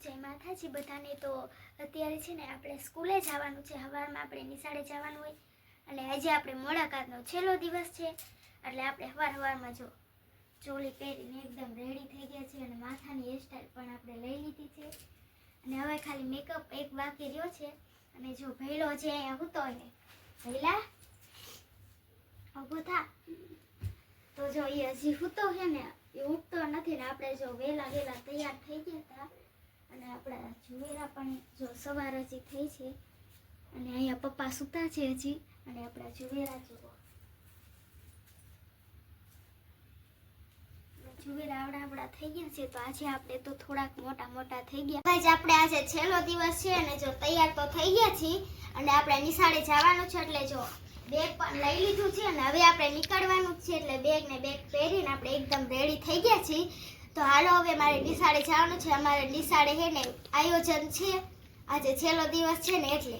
જય માતાજી બધાને। તો અત્યારે છે ને આપણે સ્કૂલે જવાનું છે, સવારમાં આપણે નિશાળે જવાનું હોય અને આજે આપણે મુલાકાતનો છેલ્લો દિવસ છે એટલે આપણે સવારમાં જો ચોળી પહેરીને એકદમ રેડી થઈ ગયા છે અને માથાની હેરસ્ટાઈલ પણ આપણે લઈ લીધી છે અને હવે ખાલી મેકઅપ એક બાકી રહ્યો છે। અને જો ભૈલો જે અહીંયા હૂતો ને ભૈલા ઊભો થા, તો જો એ હજી હૂતો છે ને એ ઉઠતો નથી ને આપણે જો વહેલા તૈયાર થઈ ગયા હતા અને આપણા જુવેરા પણ જો સવાર હજી થઈ છે અને અહીંયા પપ્પા સૂતા છે હજી અને આપણા જુવેરા જુઓ, જુવેરા આવડા થઈ ગયા છે। તો આજે આપણે તો થોડાક મોટા થઈ ગયા ભાઈ। આપણે આજે છેલ્લો દિવસ છે અને જો તૈયાર તો થઈ ગયા છીએ અને આપણે નિશાળે જવાનું છે એટલે જો બેગ પણ લઈ લીધું છે અને હવે આપણે નીકળવાનું છે એટલે બેગ પહેરીને આપણે એકદમ રેડી થઈ ગયા છીએ। તો હાલો હવે મારે નિશાળે જવાનું છે। અમારે નિશાળે છે ને આયોજન છે, આજે છેલ્લો દિવસ છે ને એટલે।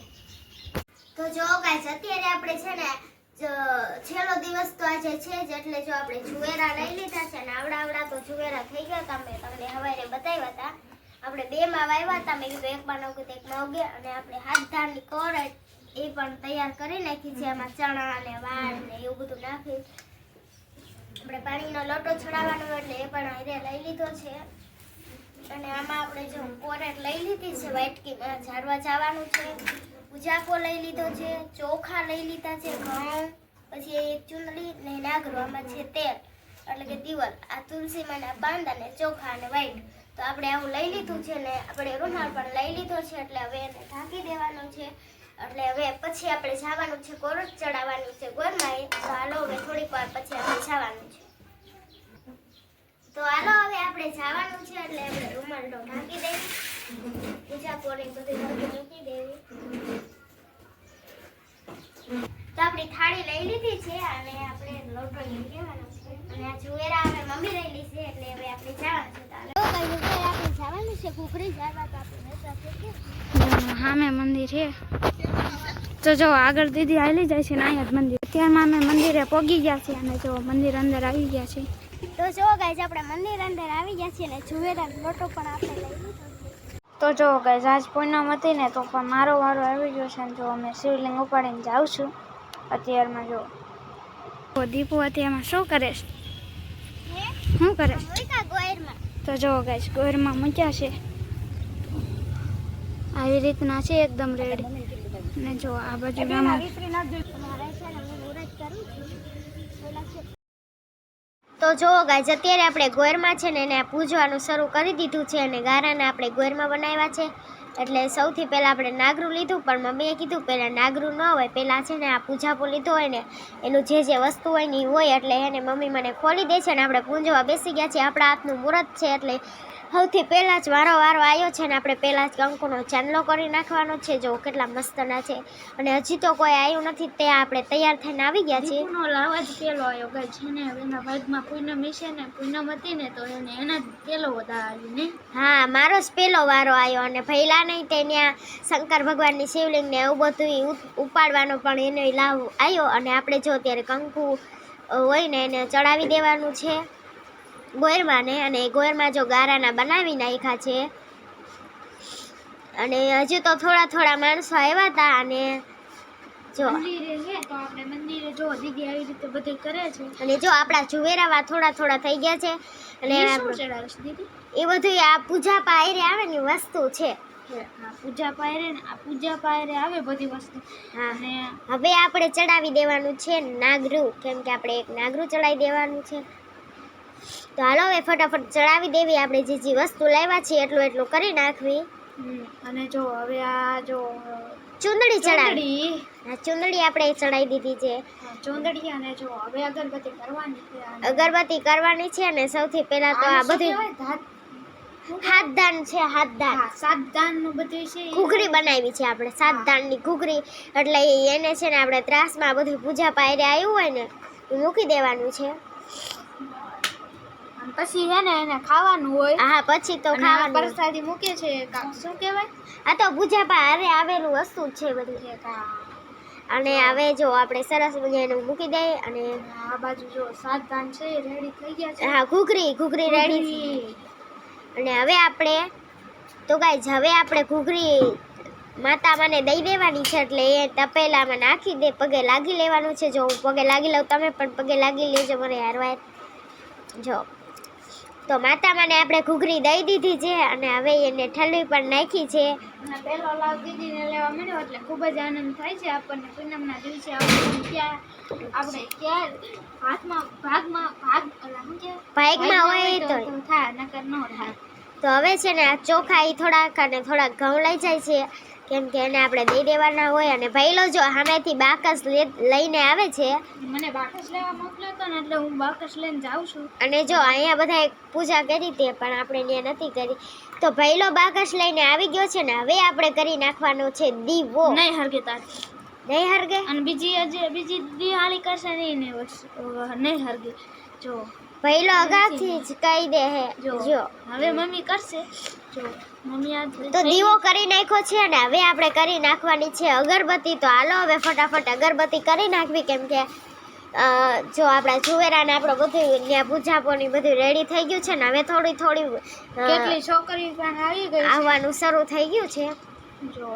તો જો ગાઈસ અત્યારે આપણે છે ને છેલ્લો દિવસ તો આજે છે જ એટલે જો આપણે જુવેરા લઈ લીધા છે અને આવડા તો જુવેરા થઈ ગયા હતા। મેં તમને સવારે બતાવ્યા હતા, આપણે 2 માં વાવ્યા હતા। મેં કીધું એકમાં નવ કે એકમાં ઉગે અને આપણે હાથ ધારની કોર એ પણ તૈયાર કરી નાખી છે। એમાં ચણા અને વાળ ને એવું બધું નાખી આપણે પાણીનો લોટો ચડાવવાનો એટલે એ પણ લઈ લીધો છે અને આમાં આપણે જો કોરેટ લઈ લીધી છે, વાટકીમાં ઝાડવા જવાનું છે, ઉજાકો લઈ લીધો છે, ચોખા લઈ લીધા છે, ઘઉં, પછી એક ચૂંદડી ને નાગરો, આમાં છે તેલ એટલે કે દિવલ, આ તુલસી માના પાંદ અને ચોખા અને વાઈટ। તો આપણે આવું લઈ લીધું છે ને આપણે રૂમાલ પણ લઈ લીધો છે એટલે હવે એને ઢાંકી દેવાનું છે એટલે હવે પછી આપણે જવાનું છે કોરટ ચડાવવાનું છે ગોરમાં। તો હાલો હવે થોડીક વાર પછી આપણે જવાનું છે। તો હાલો હવે આપણે જવાનું છે એટલે આપણે રૂમાલનો ઢાંકી દઈએ, પૂજા કોરી બધી મૂકી દેવી। તો આપણી થાળી લઈ લીધી છે અને આપણે લોટો લઈ લેવાનો છે અને આ જુવેરા હવે મમ્મી લઈ લીધી છે એટલે હવે આપણે જવાનું છે। તો હાલો આપણે જવાનું છે કુકરી જવા। તો આપણે સામે મંદિર છે તો જો આગળ દીદી હાલી જાય છે ને અહીંયા જ મંદિર। અત્યારમાં અમે મંદિરે પહોંચી ગયા છીએ અને જો મંદિર અંદર આવી ગયા છે। તો જો ગાઈસ આપણે મંદિર અંદર આવી ગયા છીએ ને જુવેરાનો લોટો પણ આપણે લઈ લીધો છે। તો જો ગાઈસ આજ પૂનમ હતી ને તો પણ મારો વારો આવી ગયો છે ને જો અમે શિવલિંગ ઉપાડીને જાઉં છું અત્યારમાં। જો દીપુ અત્યારમાં શું કરે છે, શું કરે ગોયરમાં? તો જો ગાઈસ ગોયરમાં મૂક્યા છે આવી રીતના છે એકદમ રેડી ને જો આ બાજુ તો જો ગાઈસ અત્યારે આપણે ગોયરમાં છે ને એને પૂજવાનું શરૂ કરી દીધું છે અને ગારાને આપણે ગોયરમાં બનાવ્યા છે એટલે સૌથી પહેલાં આપણે નાગરું લીધું પણ મમ્મીએ કીધું પહેલાં નાગરું ન હોય, પહેલાં છે ને આ પૂજાપો લીધો હોય ને એનું જે વસ્તુ હોય ને એ હોય એટલે એને મમ્મી મને ખોલી દે છે ને આપણે પૂંજવા બેસી ગયા છીએ। આપણા હાથનું મુહૂર્ત છે એટલે સૌથી પહેલાં જ વારો આવ્યો છે ને આપણે પહેલાં જ કંકુનો ચાંદલો કરી નાખવાનો છે। જો કેટલા મસ્તના છે અને હજી તો કોઈ આવ્યું નથી, તે આપણે તૈયાર થઈને આવી ગયા છીએ। દીપુનો લાવ જ પેલો આવ્યો ગઈ છે ને એના ભાગમાં પૂનમ છે ને પૂનમ હતી ને તો એને એના જ પેલો વધારે આવ્યો ને। હા મારો જ પહેલો વારો આવ્યો અને પહેલાં નહીં તે ત્યાં શંકર ભગવાનની શિવલિંગને એવું બધું ઉપાડવાનો પણ એનો લાવ આવ્યો અને આપણે જો અત્યારે કંકુ હોય ને એને ચડાવી દેવાનું છે ગોયરમાં ને અને ગોયરમાં જો ગારાના બનાવી નાખ્યા છે અને હજુ તો થોડા માણસો આવ્યા હતા અને જો મંદિરે છે તો આપણે મંદિરે જો દીદી આવી રીતે બધું કરે છે અને જો આપણા જુવેરાવા થોડા થઈ ગયા છે અને શું ચડાવશ દીદી? એ બધું આ પૂજા પાયરે આવે ને વસ્તુ છે। પૂજા પાયરે આવે બધી વસ્તુ। હા અને હવે આપણે ચડાવી દેવાનું છે નાગરું, કેમ કે આપણે એક નાગરું ચડાવી દેવાનું છે। તો હાલો હવે ફટાફટ ચડાવી દેવી, આપણે જે વસ્તુ લાવ્યા છે એટલું કરી નાખવી। અને જો હવે આ જો ચુંદડી ચડાવી, ચુંદડી આપણે ચડાવી દીધી છે ચુંદડી અને જો હવે અગરબત્તી કરવાની છે અને સૌથી પહેલા તો આ બધું હાથદાન છે, સાતદાન નું બધું છે ઘૂઘરી બનાવી છે આપણે, સાતદાનની ઘૂઘરી એટલે એને છે ને આપણે ત્રાસમાં બધું પૂજા પાયરે આવ્યું હોય ને એ મૂકી દેવાનું છે પછી છે ને એને ખાવાનું હોય। હા પછી તો ખાવાનું પ્રસાદી મૂકે છે, શું કહેવાય? આ તો પૂજા પાયરે આવેલું વસ્તુ છે બધું। અને હવે જો આપણે સરસ મજાનું મૂકી દઈએ અને આ બાજુ જો સાતદાન છે રેડી થઈ ગયા છે। હા ઘૂઘરી રેડી છે અને હવે આપણે તો ગાઈઝ હવે આપણે ઘૂઘરી માતા મને દઈ દેવાની છે એટલે એ તપેલામાં નાખી દે, પગે લાગી લેવાનું છે. જો હું પગે લાગી લઉં, તમે પણ પગે લાગી લેજો મને હારવાર. જો તો માતા મને આપણે ઘૂઘરી દઈ દીધી છે અને હવે એને ઠલવી પણ નાખી છે. અને પહેલો લાભ દીદીને લેવા મળ્યો એટલે ખૂબ જ આનંદ થાય છે આપણને. પૂનમના દિવસે આપણે ક્યાં હાથમાં ભાગમાં હોય તો થાય, નકર ન થાય. તો હવે છે ને આ ચોખા ઈ થોડાક અને થોડાક ઘઉં લઈ જાય છે, કેમ કે એને આપણે દઈ દેવાના હોય. અને ભઈલો જો સામેથી બાકસ લઈને આવે છે મને બાકસ લેવા મોકલ્યો હતો ને એટલે હું બાકસ લઈને જાઉં છું. અને જો અહીંયા બધા પૂજા કરી હતી પણ આપણે ત્યાં નથી કરી. તો ભઈલો બાકસ લઈને આવી ગયો છે ને હવે આપણે કરી નાખવાનો છે દીવો. નહીં હરગે તારથી નહીં હરગે અને બીજી દિવાળી કરશે નહીં નહીં હરગે. જો ભઈલો અગાઉથી જ કહી દે હે. જો હવે મમ્મી કરશે. જો મમ્મી આ તો દીવો કરી નાખ્યો છે અને હવે આપણે કરી નાખવાની છે અગરબત્તી. તો હાલો હવે ફટાફટ અગરબત્તી કરી નાખવી, કેમ કે જો આપણા જુવેરાને આપણું બધું ત્યાં પૂજાપોની બધું રેડી થઈ ગયું છે ને હવે થોડી કેટલી છોકરીઓ પણ આવી ગઈ આવવાનું શરૂ થઈ ગયું છે. જો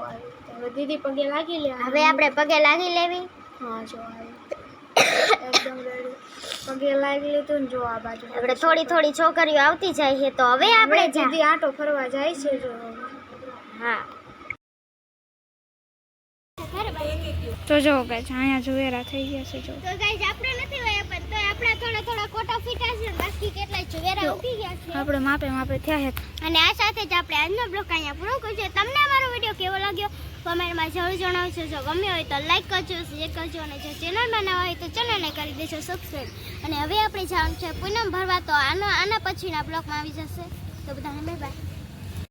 હવે દીદી પગે લાગી લે. હવે આપણે પગે લાગી લેવી. હા જો એકદમ રેડી પગે લાગી લીધું ને જો આ બાજુ આપણે થોડી છોકરીઓ આવતી જાય છે. તો હવે આપણે દીદી આટો ફરવા જાય છે. જો હા તો જો ગાઈસ અહીંયા જુવેરા થઈ ગયા છે. જો તો ગાઈસ આપણે નથી હોય પણ તો આપણા થોડા કોટા ફીટા છે, બાકી કેટલા જુવેરા ઉગી ગયા છે. આપણે માપે થયા છે. અને આ સાથે જ આપણે આજનો બ્લોગ અહીંયા પૂરો કરીશું. તમને અમારો વિડીયો કેવો લાગ્યો કમેન્ટમાં જરૂર જણાવજો. જો ગમ્યો હોય તો લાઈક કરજો, શેર કરજો અને જો ચેનલમાં નવા હોય તો ચેનલને કરી દેજો સબસ્ક્રાઈબ. અને હવે આપણે જવાનું છે પૂનમ ભરવા, તો આના પછીના બ્લોગમાં આવી જશે. તો બધાને બાય બાય.